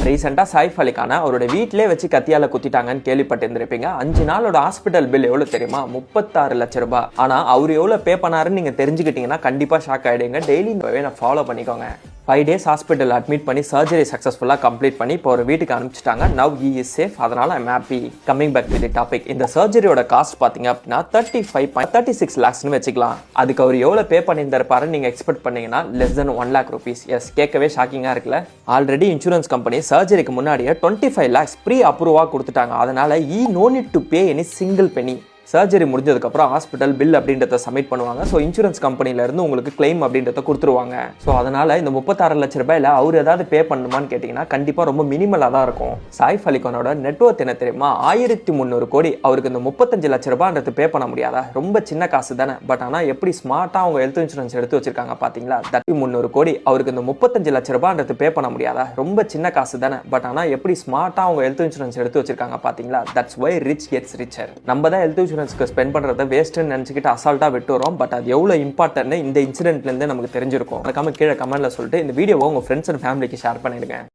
ரீசெண்டாக சைஃப் அலி கானை அவரோட வீட்டிலே வச்சு கத்தியால குத்திட்டாங்கன்னு கேள்விப்பட்டிருந்திருப்பீங்க. 5 நாளோட ஹாஸ்பிட்டல் பில் எவ்வளோ தெரியுமா? 36 லட்சம் ரூபாய். ஆனால் அவர் எவ்வளோ பே பண்ணாருன்னு நீங்கள் தெரிஞ்சுக்கிட்டீங்கன்னா கண்டிப்பாக ஷாக் ஆகிடுங்க. டெய்லி இந்த நான் ஃபாலோ பண்ணிக்கோங்க. 5 days ஹாஸ்பிட்டல் அட்மிட் பண்ணி சர்ஜரி சக்ஸஸ்ஃபுல்லாக கம்ப்ளீட் பண்ணி இப்போ ஒரு வீட்டுக்கு அனுப்பிச்சிட்டாங்க. Now he is safe. அதனால் I'm happy. Coming back to the topic. இந்த சர்ஜரியோட காஸ்ட் பார்த்தீங்க அப்படின்னா 35.36 lakhsனு வச்சுக்கலாம். அதுக்கு அவர் எவ்வளோ பே பண்ணியிருந்திருப்பாருன்னு நீங்கள் எக்ஸ்பெக்ட் பண்ணீங்கன்னா less than 1 lakh rupees. S, கேட்கவே ஷாக்கிங்காக இருக்குல்ல. ஆல்ரெடி இன்சூரன்ஸ் கம்பெனி சர்ஜரிக்கு முன்னாடியே 25 lakhs ப்ரீ அப்ரூவாக கொடுத்துட்டாங்க. அதனால் no need to pay any single penny. Surgery முடிஞ்சதுக்கப்புறம் ஹாஸ்பிட்டல் பில் அப்படின்றத சப்மிட் பண்ணுவாங்க. ஸோ இன்சூரன்ஸ் கம்பெனிலேருந்து உங்களுக்கு கிளைம் அப்படின்றத கொடுத்துருவாங்க. ஸோ அதனால் இந்த 36 லட்ச ரூபாயில் அவர் ஏதாவது பே பண்ணுமான்னு கேட்டிங்கன்னா கண்டிப்பாக ரொம்ப மினிமலாக தான் இருக்கும். சைஃப் அலி கானோட நெட்வொர்த் என்ன தெரியுமா? 1300 கோடி. அவருக்கு இந்த 35 லட்ச ரூபான்றது பே பண்ண முடியாதா? ரொம்ப சின்ன காசு தானே. பட் ஆனால் எப்படி ஸ்மார்ட்டாக அவங்க ஹெல்த் இன்சூரன்ஸ் எடுத்து வச்சிருக்காங்க பார்த்தீங்களா? 300 கோடி. அவருக்கு இந்த 35 லட்ச ரூபான்றது பே பண்ண முடியாதா? ரொம்ப சின்ன காசு தானே. பட் ஆனால் எப்படி ஸ்மார்ட்டாக அவங்க ஹெல்த் இன்சூரன்ஸ் எடுத்து வச்சிருக்காங்க பார்த்தீங்களா? That's why rich gets richer. நம்ம தான் ஹெல்த் இன்சூரன்ஸ்க்கு ஸ்பெண்ட் பண்ணுறத வேஸ்ட்டுன்னு நினச்சிக்கிட்டு அசால்ட்டாக விட்டுறோம். பட் அது எவ்வளோ இம்பார்ட்டன்ட் இந்த இன்சிடென்ட்லேருந்து நமக்கு தெரிஞ்சிருக்கும். அதுக்காக கீழே கமெண்ட்டில் சொல்லிட்டு இந்த வீடியோவை உங்கள் ஃப்ரெண்ட்ஸ் அண்ட் ஃபேமிலிக்கு ஷேர் பண்ணிடுங்க.